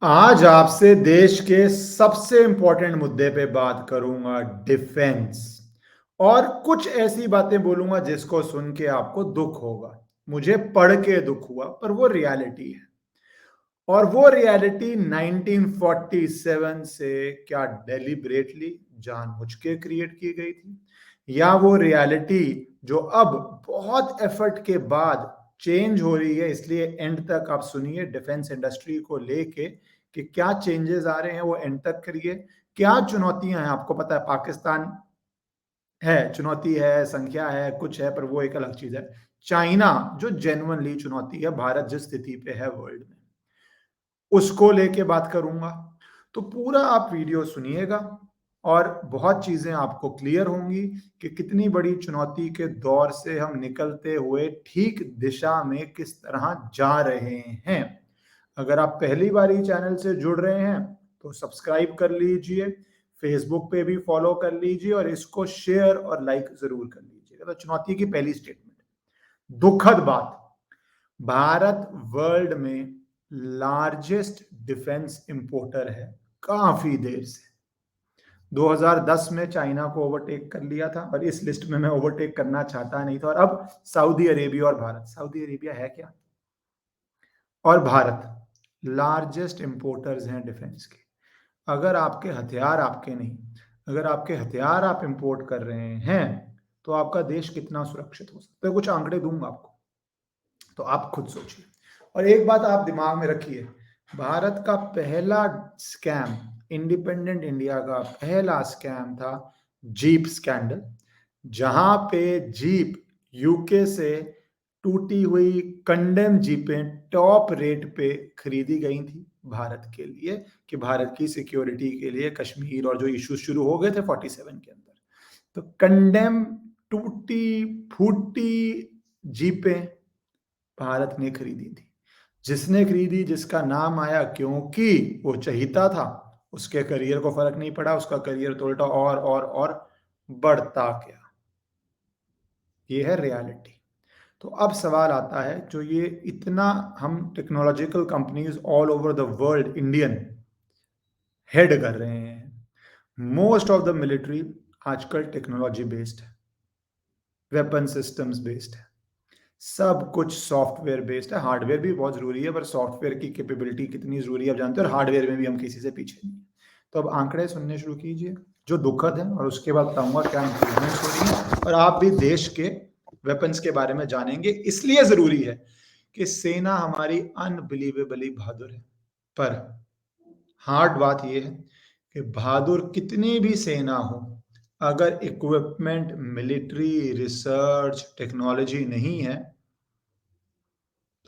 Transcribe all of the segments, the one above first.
आज आपसे देश के सबसे इंपॉर्टेंट मुद्दे पे बात करूंगा, डिफेंस। और कुछ ऐसी बातें बोलूंगा जिसको सुन के आपको दुख होगा। मुझे पढ़ के दुख हुआ, पर वो रियलिटी है। और वो रियलिटी 1947 से क्या डेलिबरेटली जानबूझ के क्रिएट की गई थी, या वो रियलिटी जो अब बहुत एफर्ट के बाद चेंज हो रही है। इसलिए एंड तक आप सुनिए डिफेंस इंडस्ट्री को लेके कि क्या चेंजेस आ रहे हैं, वो एंड तक करिए। क्या चुनौतियां हैं, आपको पता है पाकिस्तान है, चुनौती है, संख्या है, कुछ है, पर वो एक अलग चीज है। चाइना जो जेन्युइनली चुनौती है, भारत जिस स्थिति पे है वर्ल्ड में, उसको लेके बात करूंगा। तो पूरा आप वीडियो सुनिएगा और बहुत चीजें आपको क्लियर होंगी कि कितनी बड़ी चुनौती के दौर से हम निकलते हुए ठीक दिशा में किस तरह जा रहे हैं। अगर आप पहली बार ही चैनल से जुड़ रहे हैं तो सब्सक्राइब कर लीजिए, फेसबुक पे भी फॉलो कर लीजिए और इसको शेयर और लाइक जरूर कर लीजिएगा। तो चुनौती की पहली स्टेटमेंट, दुखद बात, भारत वर्ल्ड में लार्जेस्ट डिफेंस इंपोर्टर है काफी देर से। 2010 में चाइना को ओवरटेक कर लिया था और इस लिस्ट में मैं ओवरटेक करना चाहता नहीं था। और अब सऊदी अरेबिया और भारत, सऊदी अरेबिया है क्या, और भारत लार्जेस्ट इंपोर्टर्स हैं डिफेंस के। अगर आपके हथियार आपके नहीं, अगर आपके हथियार आप इंपोर्ट कर रहे हैं, तो आपका देश कितना सुरक्षित हो सकता है। कुछ आंकड़े दूंगा आपको, तो आप खुद सोचिए। और एक बात आप दिमाग में रखिए, भारत का पहला स्कैम, इंडिपेंडेंट इंडिया का पहला स्कैम था जीप स्कैंडल, जहां पे जीप यूके से टूटी हुई कंडेम जीपें टॉप रेट पे खरीदी गई थी भारत के लिए, कि भारत की सिक्योरिटी के लिए, कश्मीर और जो इश्यूज शुरू हो गए थे 47 के अंदर। तो कंडेम टूटी फूटी जीपें भारत ने खरीदी थी। जिसने खरीदी, जिसका नाम आया, क्योंकि वो चहीता था, उसके करियर को फर्क नहीं पड़ा, उसका करियर तो उल्टा और बढ़ता गया। ये है रियलिटी। तो अब सवाल आता है, जो ये इतना हम technological companies all over the world Indian head कर रहे हैं, मोस्ट ऑफ द मिलिट्री आजकल टेक्नोलॉजी बेस्ड है, वेपन सिस्टम्स बेस्ड है, सब कुछ सॉफ्टवेयर बेस्ड है। हार्डवेयर भी बहुत जरूरी है, पर सॉफ्टवेयर की कैपेबिलिटी कितनी जरूरी है आप जानते हो, और हार्डवेयर में भी हम किसी से पीछे नहीं है। तो अब आंकड़े सुनने शुरू कीजिए जो दुखद है, और उसके बाद बताऊंगा क्या इंप्रूवमेंट्स हो रही है। और आप भी देश के वेपन्स के बारे में जानेंगे, इसलिए जरूरी है कि सेना हमारी अनबिलीवेबली बहादुर है। पर हार्ड बात यह है कि बहादुर कितनी भी सेना हो, अगर इक्विपमेंट, मिलिट्री, रिसर्च, टेक्नोलॉजी नहीं है,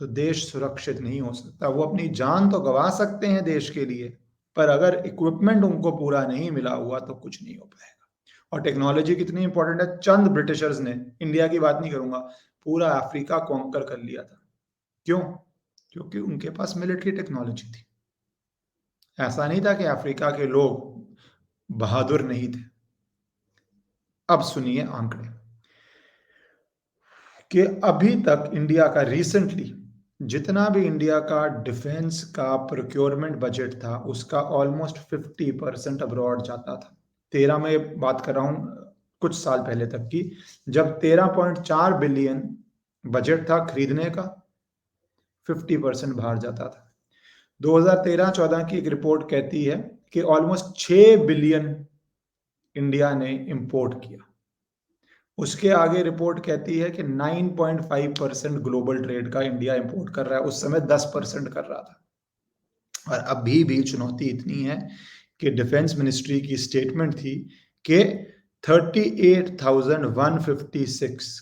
तो देश सुरक्षित नहीं हो सकता। वो अपनी जान तो गंवा सकते हैं देश के लिए, पर अगर इक्विपमेंट उनको पूरा नहीं मिला हुआ तो कुछ नहीं हो पाएगा। और टेक्नोलॉजी कितनी इंपॉर्टेंट है, चंद ब्रिटिशर्स ने, इंडिया की बात नहीं करूंगा, पूरा अफ्रीका कॉन्कर कर लिया था। क्यों? क्योंकि उनके पास मिलिट्री टेक्नोलॉजी थी। ऐसा नहीं था कि अफ्रीका के लोग बहादुर नहीं थे। अब सुनिए आंकड़े, कि अभी तक इंडिया का रिसेंटली जितना भी इंडिया का डिफेंस का प्रोक्योरमेंट बजट था, उसका ऑलमोस्ट 50% अब्रॉड जाता था। 13 में बात कर रहा हूं, कुछ साल पहले तक की, जब 13.4 बिलियन बजट था खरीदने का, 50% बाहर जाता था। 2013-14 की एक रिपोर्ट कहती है कि ऑलमोस्ट 6 बिलियन इंडिया ने इंपोर्ट किया। उसके आगे रिपोर्ट कहती है कि 9.5% ग्लोबल ट्रेड का इंडिया इंपोर्ट कर रहा है, उस समय 10% कर रहा था। और अभी भी चुनौती इतनी है कि डिफेंस मिनिस्ट्री की स्टेटमेंट थी कि 38,156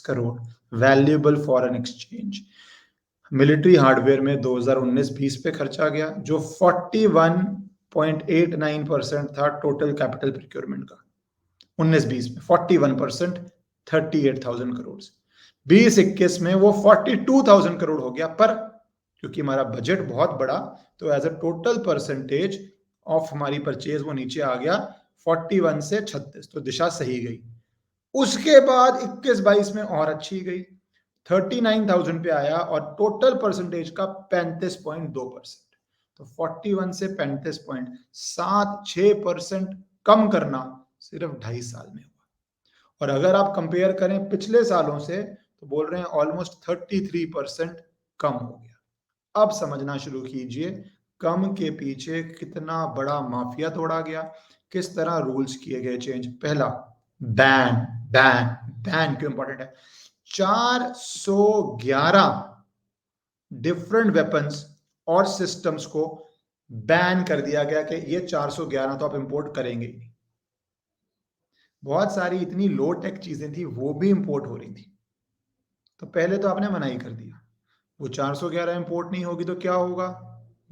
crore valuable foreign exchange military hardware में 2019-20 पे खर्चा गया, जो 41.89% था टोटल कैपिटल प्रोक्योरमेंट का। 19-20 में 41%, 38,000 करोड़। 20-21 में वो 42,000 करोड़ हो गया। पर क्योंकि हमारा बजट बहुत बड़ा, तो as a total percentage of हमारी परचेज वो नीचे आ गया 41 से 36, तो दिशा सही गई। उसके बाद 21-22 में और अच्छी गई, 39,000 पे आया और टोटल परसेंटेज का 35.2%। तो 41 से 35.76% कम करना सिर्फ 2.5 साल में हुआ। और अगर आप कंपेयर करें पिछले सालों से तो बोल रहे हैं ऑलमोस्ट 33% कम हो गया। अब समझना शुरू कीजिए कम के पीछे कितना बड़ा माफिया तोड़ा गया, किस तरह रूल्स किए गए चेंज। पहला, बैन। बैन बैन क्यों इंपॉर्टेंट है? 411 डिफरेंट वेपन्स और सिस्टम्स को बैन कर दिया गया कि ये 411 तो आप इंपोर्ट करेंगे ही नहीं। बहुत सारी इतनी लो टेक चीजें थी वो भी इंपोर्ट हो रही थी, तो पहले तो आपने मना ही कर दिया। वो 411 इंपोर्ट नहीं होगी तो क्या होगा?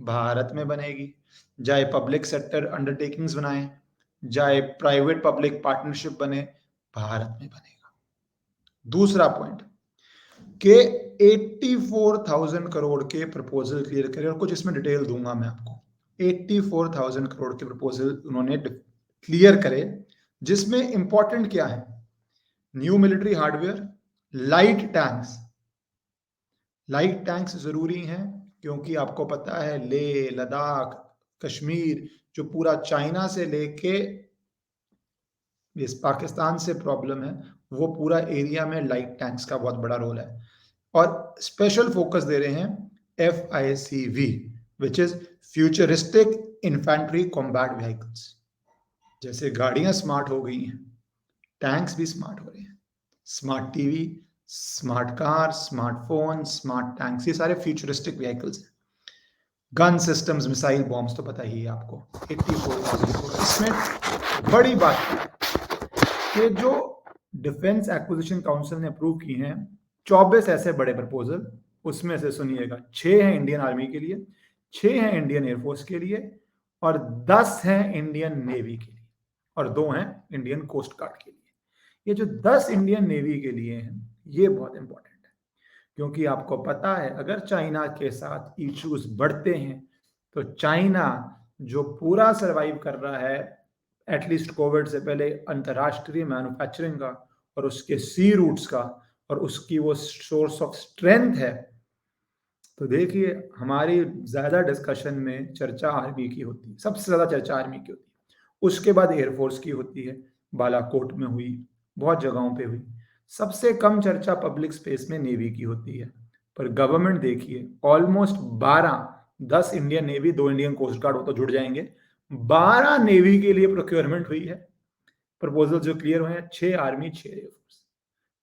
भारत में बनेगी, चाहे पब्लिक सेक्टर अंडरटेकिंग्स बनाए, चाहे प्राइवेट पब्लिक पार्टनरशिप बने, भारत में बनेगा। दूसरा पॉइंट के 84,000 करोड़ के प्रपोजल क्लियर करें, और कुछ इसमें डिटेल दूंगा मैं आपको। 84,000 करोड़ के प्रपोजल उन्होंने क्लियर करे, जिसमें इंपॉर्टेंट क्या है? New military hardware, light tanks. Light tanks जरूरी हैं क्योंकि आपको पता है लेह लद्दाख कश्मीर जो पूरा चाइना से लेके इस पाकिस्तान से प्रॉब्लम है, वो पूरा एरिया में लाइट टैंक्स का बहुत बड़ा रोल है। और स्पेशल फोकस दे रहे हैं FICV, which is futuristic infantry combat vehicles. जैसे गाड़ियां स्मार्ट हो गई हैं, टैंक्स भी स्मार्ट हो रहे हैं। Smart TV, smart car, smartphone, smart tanks, ये सारे फ्यूचरिस्टिक व्हीकल्स हैं। गन सिस्टम्स, मिसाइल बॉम्ब्स तो पता ही है आपको। 84,000। इसमें बड़ी बात है कि जो डिफेंस एक्विजिशन काउंसिल ने अप्रूव की हैं 24 ऐसे बड़े प्रपोजल, उसमें से सुनिएगा 6 हैं इंडियन आर्मी के लिए, 6 हैं इंडियन एयरफोर्स के लिए, और 10 हैं इंडियन नेवी के लिए, और 2 हैं इंडियन कोस्ट गार्ड के लिए। ये जो 10 इंडियन नेवी के लिए हैं ये बहुत इंपॉर्टेंट है, क्योंकि आपको पता है अगर चाइना के साथ इश्यूज बढ़ते हैं तो चाइना जो पूरा सरवाइव कर रहा है एटलीस्ट कोविड से पहले अंतरराष्ट्रीय मैन्युफैक्चरिंग का और उसके सी रूट्स का और उसकी वो सोर्स ऑफ स्ट्रेंथ है, तो देखिए हमारी ज्यादा डिस्कशन में चर्चा आर्मी की होती है, सबसे ज्यादा चर्चा आर्मी की होती है, उसके बाद एयरफोर्स की होती है, बालाकोट में हुई, बहुत जगहों पे हुई। सबसे कम चर्चा पब्लिक स्पेस में नेवी की होती है। पर गवर्नमेंट देखिए almost 10 Indian Navy, 2 Indian Coast Guard हो तो जुड़ जाएंगे, 12 नेवी के लिए प्रोक्योरमेंट हुई है। प्रपोजल जो क्लियर हुए हैं 6 आर्मी 6 एयरफोर्स।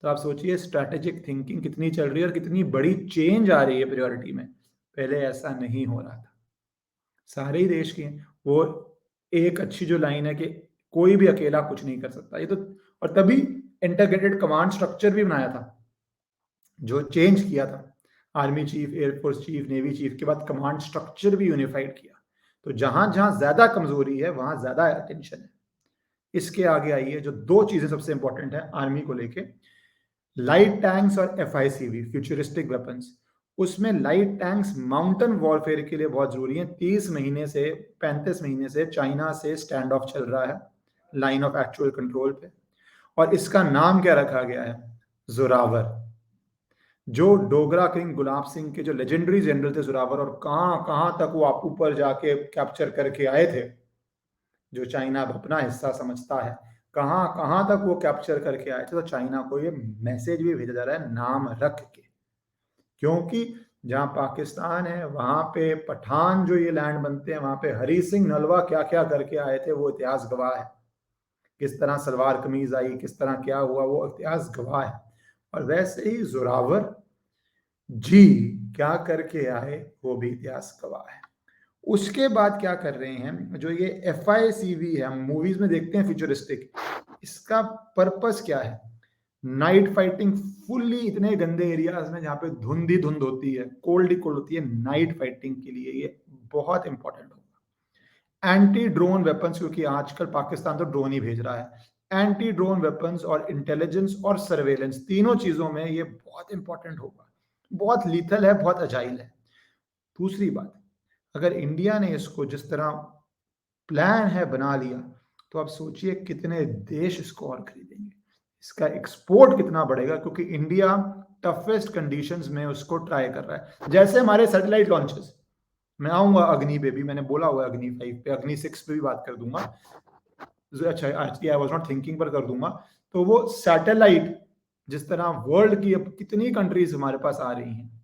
तो आप सोचिए स्ट्रैटेजिक थिंकिंग कितनी चल रही है और कितनी बड़ी चेंज आ रही है प्रायोरिटी में। पहले ऐसा नहीं हो रहा था। सारे ही देश के वो एक अच्छी जो लाइन है कि कोई भी अकेला कुछ नहीं कर सकता, ये तो, और तभी इंटीग्रेटेड कमांड स्ट्रक्चर भी बनाया था, जो चेंज किया था army chief, air force chief, navy chief के बाद कमांड स्ट्रक्चर भी यूनिफाइड किया। तो जहां जहां ज्यादा कमजोरी है वहां ज्यादा अटेंशन है। इसके आगे आइए, जो 2 चीजें सबसे इंपॉर्टेंट है आर्मी को लेके, लाइट टैंक्स और FICV फ्यूचरिस्टिक वेपन्स। उसमें लाइट टैंक्स माउंटेन वॉरफेयर के लिए बहुत जरूरी है। 35 महीने से चाइना से स्टैंड ऑफ चल रहा है लाइन ऑफ एक्चुअल कंट्रोल पे, और इसका नाम क्या रखा गया है? जोरावर। जो डोगरा किंग गुलाब सिंह के जो लेजेंडरी जनरल थे जोरावर, और कहां कहां तक वो आप ऊपर जाके कैप्चर करके आए थे, जो चाइना अपना हिस्सा समझता है, कहां कहां तक वो कैप्चर करके आए थे। तो चाइना को ये मैसेज भी भेजा जा रहा है नाम रख के, क्योंकि जहां पाकिस्तान है वहां पे पठान जो ये लैंड बनते हैं, वहां पे हरी सिंह नलवा क्या क्या करके आए थे वो इतिहास गवाह है। किस तरह सलवार कमीज आई, किस तरह क्या हुआ, वो इतिहास गवाह है। और वैसे ही जोरावर जी क्या करके आए वो भी इतिहास गवाह है। उसके बाद क्या कर रहे हैं, जो ये FICV है, हम मूवीज में देखते हैं फ्यूचरिस्टिक, इसका पर्पस क्या है? नाइट फाइटिंग फुल्ली, इतने गंदे एरियाज में जहां पे धुंध ही धुंध होती है, कोल्ड ही कोल्ड होती है, नाइट फाइटिंग के लिए ये बहुत इंपॉर्टेंट होगा। एंटी ड्रोन वेपन्स, क्योंकि आजकल पाकिस्तान तो ड्रोन ही भेज रहा है, एंटी ड्रोन वेपन्स और इंटेलिजेंस और सर्वेलेंस, तीनों चीजों में ये बहुत इंपॉर्टेंट होगा। बहुत लीथल है, बहुत अजाइल है। दूसरी बात, अगर इंडिया ने इसको जिस तरह प्लान है बना लिया, तो आप सोचिए कितने देश इसको और खरीदेंगे, इसका एक्सपोर्ट कितना बढ़ेगा, क्योंकि इंडिया टफेस्ट कंडीशंस में उसको ट्राई कर रहा है। जैसे हमारे सैटेलाइट लॉन्चेस, मैं आऊंगा अग्नि पे भी, मैंने बोला हुआ है अग्नि 5 पे, अग्नि 6 पे भी बात कर दूंगा। अच्छा, आज आई वाज नॉट थिंकिंग पर कर दूंगा। तो वो सैटेलाइट जिस तरह वर्ल्ड की अब कितनी कंट्रीज हमारे पास आ रही हैं,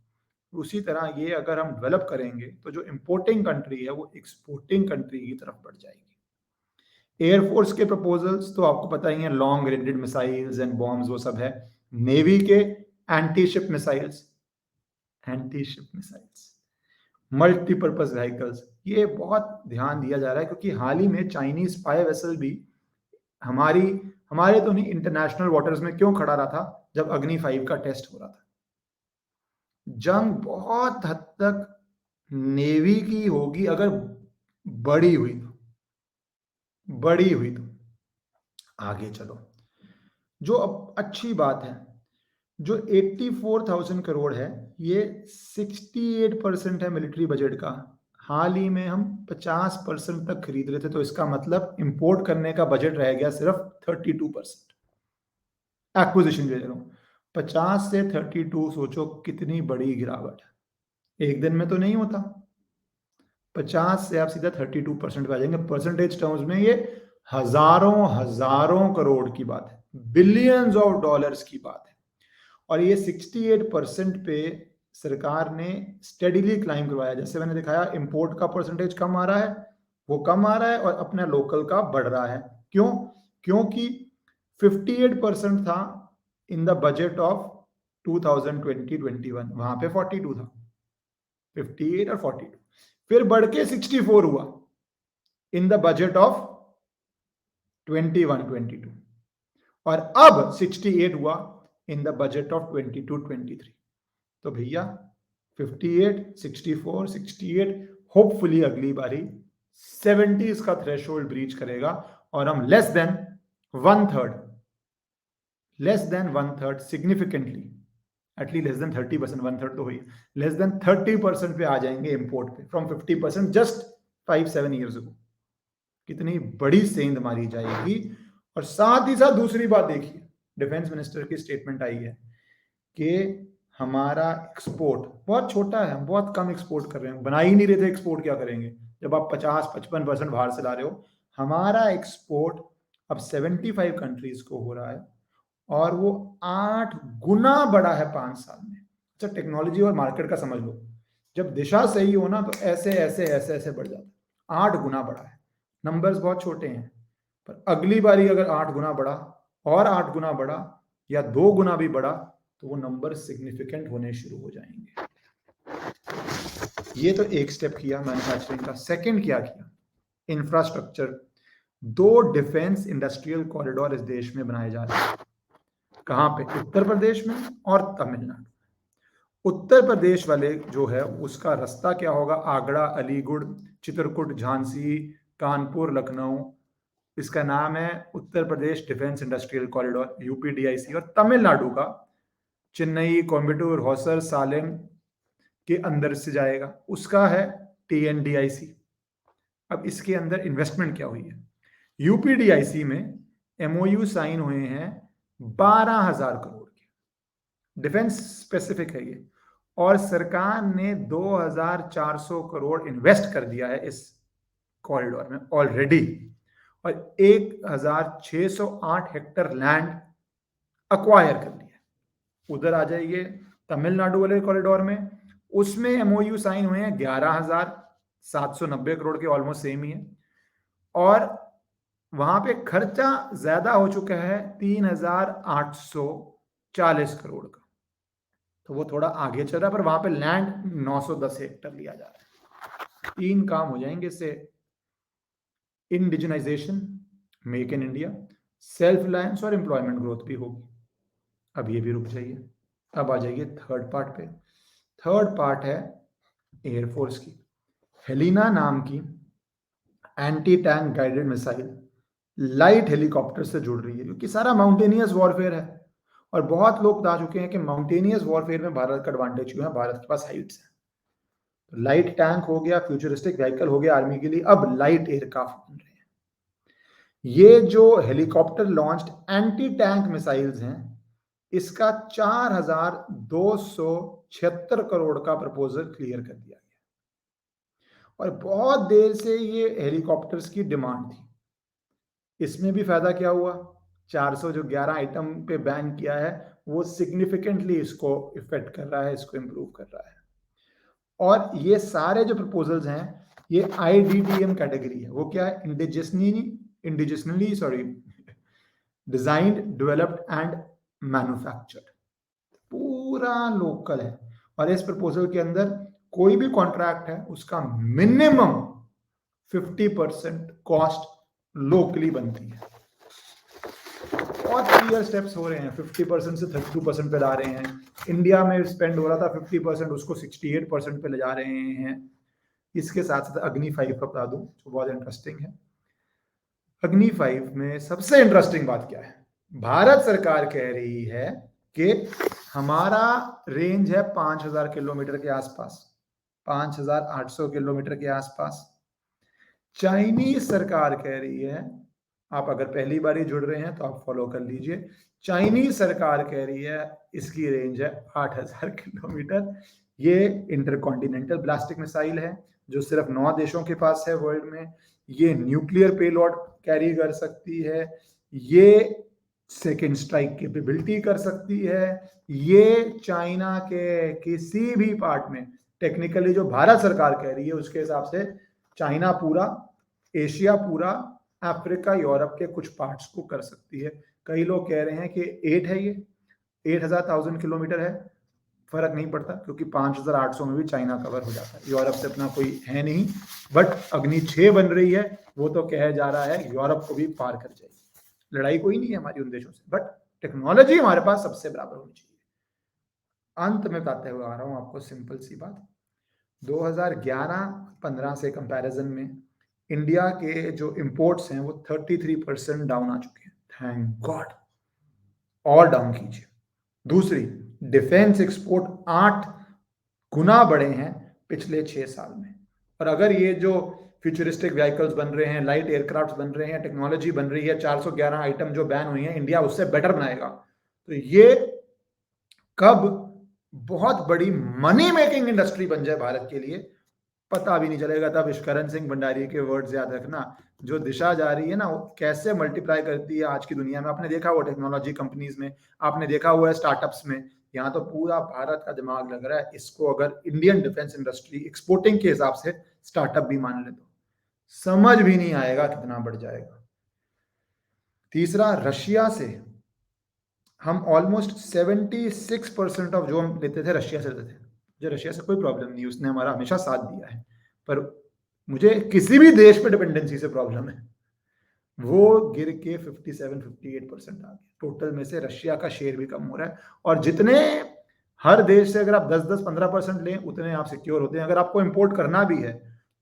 उसी तरह ये अगर हम डेवलप करेंगे तो जो इंपोर्टिंग कंट्री है वो एक्सपोर्टिंग कंट्री की तरफ बढ़ जाएगी। एयरफोर्स के प्रपोजल्स तो आपको पता ही है, लॉन्ग रेंजेड मिसाइल्स एंड बॉम्ब्स वो सब है। नेवी के anti ship missiles, multipurpose vehicles, ये बहुत ध्यान दिया जा रहा है, क्योंकि हाल ही में चाइनीज स्पाई वेसल भी हमारे तो नहीं, इंटरनेशनल वाटर्स में क्यों खड़ा रहा था जब अग्नि 5 का टेस्ट हो रहा था। जंग बहुत हद तक नेवी की होगी अगर बड़ी हुई तो आगे चलो। जो अब अच्छी बात है, जो 84,000 करोड़ है, ये 68% है मिलिट्री बजट का। हाल ही में हम 50% तक खरीद रहे थे, तो इसका मतलब इंपोर्ट करने का बजट रह गया सिर्फ 32%। एक्विजिशन ले रहा हूं, 50 से 32, सोचो कितनी बड़ी गिरावट है। एक दिन में तो नहीं होता, 50 से आप सीधा 32% पे आ जाएंगे। परसेंटेज टर्म्स में ये हजारों करोड़ की बात है, बिलियंस ऑफ डॉलर्स की बात है। और ये 68% पे सरकार ने स्टेडीली क्लाइम करवाया। जैसे मैंने दिखाया, इंपोर्ट का परसेंटेज कम आ रहा है, वो कम आ रहा है, और अपना लोकल का बढ़ रहा है। क्यों? क्योंकि 58% था इन द बजट ऑफ 2020-21, वहां पे 42 था, 58 और 42, फिर बढ़ के 64 हुआ इन द बजट ऑफ 21-22, और अब 68 हुआ इन द बजट ऑफ 22-23। तो भैया 58, 64, 68, होपफुली अगली बारी 70 का थ्रेशोल्ड ब्रीच करेगा, और हम less than one third significantly, at least less than 30%, one third तो हुई, लेस देन 30% पे आ जाएंगे इंपोर्ट पे, फ्रॉम 50% जस्ट 5-7 ईयर्स अगो। कितनी बड़ी सेंध मारी जाएगी। और साथ ही साथ दूसरी बात देखिए, डिफेंस मिनिस्टर की स्टेटमेंट आई है कि हमारा एक्सपोर्ट बहुत छोटा है, हम बहुत कम एक्सपोर्ट कर रहे हैं, बना ही नहीं रहे थे, एक्सपोर्ट क्या करेंगे जब आप 50-55% बाहर से ला रहे हो। हमारा एक्सपोर्ट अब 75 कंट्रीज को हो रहा है, और वो 8 गुना बढ़ा है 5 साल में। अच्छा, टेक्नोलॉजी और मार्केट का समझ लो, जब दिशा सही हो ना तो ऐसे ऐसे ऐसे ऐसे बढ़ जाता है। 8 गुना बढ़ा है, नंबर्स बहुत छोटे हैं, पर अगली बारी अगर 8 गुना बढ़ा, और 8 गुना बढ़ा, या 2 गुना भी बढ़ा, तो वो नंबर सिग्निफिकेंट होने शुरू हो जाएंगे। ये तो एक स्टेप किया मैन्युफैक्चरिंग का। सेकंड क्या किया? इंफ्रास्ट्रक्चर। 2 डिफेंस इंडस्ट्रियल कॉरिडोर इस देश में बनाए जा रहे हैं। कहां पे? उत्तर प्रदेश में और तमिलनाडु। उत्तर प्रदेश वाले जो है उसका रास्ता क्या होगा? आगरा, अलीगढ़, चित्रकूट, झांसी, कानपुर, लखनऊ। इसका नाम है Uttar Pradesh defence industrial corridor, यूपीडीआईसी। और तमिलनाडु का चेन्नई, कोयम्बटूर, होसर, सालेम के अंदर से जाएगा, उसका है टीएनडीआईसी। अब इसके अंदर इन्वेस्टमेंट क्या हुई है? यूपीडीआईसी में एमओयू साइन हुए हैं 12,000 करोड़ के, डिफेंस स्पेसिफिक है ये, और सरकार ने 2,400 करोड़ इन्वेस्ट कर दिया है इस कॉरिडोर में ऑलरेडी, और 1,608 हेक्टेयर लैंड अक्वायर कर लिया। उधर आ जाइए तमिलनाडु वाले कॉरिडोर में, उसमें एमओयू साइन हुए हैं 11,790 करोड़ के, ऑलमोस्ट सेम ही है, और वहां पे खर्चा ज्यादा हो चुका है 3,840 करोड़ का, तो वो थोड़ा आगे चल रहा है, पर वहां पे लैंड 910 हेक्टेयर लिया जा रहा है। 3 काम हो जाएंगे इससे, indigenisation, make in India, self reliance, और एम्प्लॉयमेंट ग्रोथ भी होगी। अब ये भी रुक जाइए, अब आ जाइए थर्ड पार्ट पे। थर्ड पार्ट है एयरफोर्स की। हेलिना नाम की anti tank guided missile light helicopter से जुड़ रही है, क्योंकि सारा माउंटेनियस वॉरफेयर है, और बहुत लोग बता चुके हैं कि माउंटेनियस वॉरफेयर में भारत का एडवांटेज क्यों है, भारत के पास हाइट्स है। तो लाइट टैंक हो गया, फ्यूचरिस्टिक व्हीकल हो गया आर्मी के लिए, अब लाइट एयरक्राफ्ट बन रहे हैं। ये जो helicopter launched anti tank missiles हैं, इसका 4,276 करोड़ का प्रपोजल क्लियर कर दिया गया और बहुत देर से ये हेलीकॉप्टर्स की डिमांड थी। इसमें भी फायदा क्या हुआ, 400 जो 11 आइटम पे बैन किया है वो सिग्निफिकेंटली इसको इफेक्ट कर रहा है, इसको इम्प्रूव कर रहा है। और ये सारे जो प्रपोजल्स हैं ये IDDM कैटेगरी है। वो क्या है, indigenously designed, developed and manufactured, पूरा लोकल है। और इस प्रपोजल के अंदर कोई भी कॉन्ट्रैक्ट है उसका मिनिमम 50% कॉस्ट लोकली बनती है। बहुत क्लियर स्टेप्स हो रहे हैं, 50% से 32% पे ला रहे हैं। इंडिया में स्पेंड हो रहा था 50%, उसको 68% पे ले जा रहे हैं। इसके साथ साथ अग्नि 5 का बता दूं जो बहुत इंटरेस्टिंग है। अग्नि 5 में सबसे इंटरेस्टिंग बात क्या है, भारत सरकार कह रही है कि हमारा रेंज है 5,000 किलोमीटर के आसपास, 5,800 किलोमीटर के आसपास। चाइनीज सरकार कह रही है, आप अगर पहली बार ही जुड़ रहे हैं तो आप फॉलो कर लीजिए, चाइनीज सरकार कह रही है इसकी रेंज है 8,000 किलोमीटर। ये इंटरकॉन्टिनेंटल बैलिस्टिक मिसाइल है जो सिर्फ 9 देशों के पास है वर्ल्ड में। ये न्यूक्लियर पेलोड कैरी कर सकती है, ये सेकेंड स्ट्राइक कैपेबिलिटी कर सकती है, ये चाइना के किसी भी पार्ट में टेक्निकली जो भारत सरकार कह रही है उसके हिसाब से चाइना पूरा, एशिया पूरा, अफ्रीका, यूरोप के कुछ पार्ट्स को कर सकती है। कई लोग कह रहे हैं कि 8 है, ये 8,000 किलोमीटर है, फर्क नहीं पड़ता क्योंकि 5,800 में भी चाइना कवर हो जाता है, यूरोप से अपना कोई है नहीं। बट अग्नि 6 बन रही है, वो तो कहा जा रहा है यूरोप को भी पार कर जाएगी। लड़ाई कोई नहीं है हमारी उन देशों से, बट टेक्नोलॉजी हमारे पास सबसे बराबर होनी चाहिए। अंत में बताते हुए आ रहा हूं आपको सिंपल सी बात, 2011-15 से कंपैरिजन में इंडिया के जो इंपोर्ट्स हैं वो 33% डाउन आ चुके हैं, थैंक गॉड, और डाउन कीजिए। दूसरी, डिफेंस एक्सपोर्ट 8 गुना बढ़े हैं पिछले 6 साल में। और अगर ये जो फ्यूचरिस्टिक व्हीकल्स बन रहे हैं, लाइट एयरक्राफ्ट बन रहे हैं, टेक्नोलॉजी बन रही है, 411 आइटम जो बैन हुई है, इंडिया उससे बेटर बनाएगा, तो ये कब बहुत बड़ी मनी मेकिंग इंडस्ट्री बन जाए भारत के लिए पता भी नहीं चलेगा। तब करण सिंह भंडारी के वर्ड्स याद रखना, जो दिशा जा रही है ना वो कैसे मल्टीप्लाई करती है आज की दुनिया में। आपने देखा हुआ टेक्नोलॉजी कंपनीज में, आपने देखा हुआ है स्टार्टअप्स में, यहाँ तो पूरा भारत का दिमाग लग रहा है। इसको अगर इंडियन डिफेंस इंडस्ट्री एक्सपोर्टिंग के हिसाब से स्टार्टअप भी मान ले तो समझ भी नहीं आएगा कितना बढ़ जाएगा। तीसरा, रशिया से हम ऑलमोस्ट 76% ऑफ जो हम लेते थे रशिया से लेते थे। मुझे रशिया से कोई प्रॉब्लम नहीं, उसने हमारा हमेशा साथ दिया है, पर मुझे किसी भी देश पे डिपेंडेंसी से प्रॉब्लम है। वो गिर के 57-58% आ गया। टोटल में से रशिया का शेयर भी कम हो रहा है। और जितने हर देश से अगर आप 10-15% लें उतने आप सिक्योर होते हैं। अगर आपको इंपोर्ट करना भी है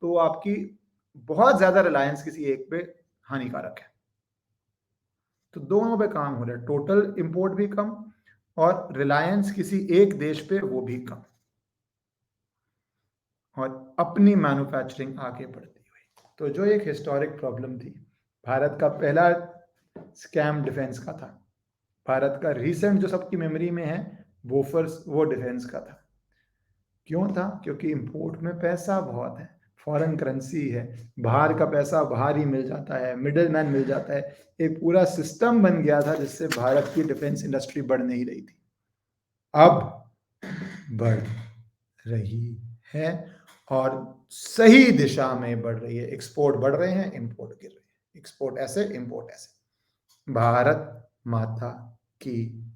तो आपकी बहुत ज्यादा रिलायंस किसी एक पे हानिकारक है। तो दोनों पे काम हो रहा है, टोटल इंपोर्ट भी कम और रिलायंस किसी एक देश पे वो भी कम, और अपनी मैन्युफैक्चरिंग आगे बढ़ती हुई। तो जो एक हिस्टोरिक प्रॉब्लम थी, भारत का पहला स्कैम डिफेंस का था। भारत का रीसेंट जो सबकी मेमोरी में है बोफर्स, वो डिफेंस का था। क्यों था? क्योंकि इंपोर्ट में पैसा बहुत है, फॉरेन करेंसी है, बाहर का पैसा बाहर ही मिल जाता है, मिडिल मैन मिल जाता है। एक पूरा सिस्टम बन गया था जिससे भारत की डिफेंस इंडस्ट्री बढ़ नहीं रही थी, अब बढ़ रही है और सही दिशा में बढ़ रही है। एक्सपोर्ट बढ़ रहे हैं, इंपोर्ट गिर रहे हैं, एक्सपोर्ट ऐसे, इंपोर्ट ऐसे। भारत माता की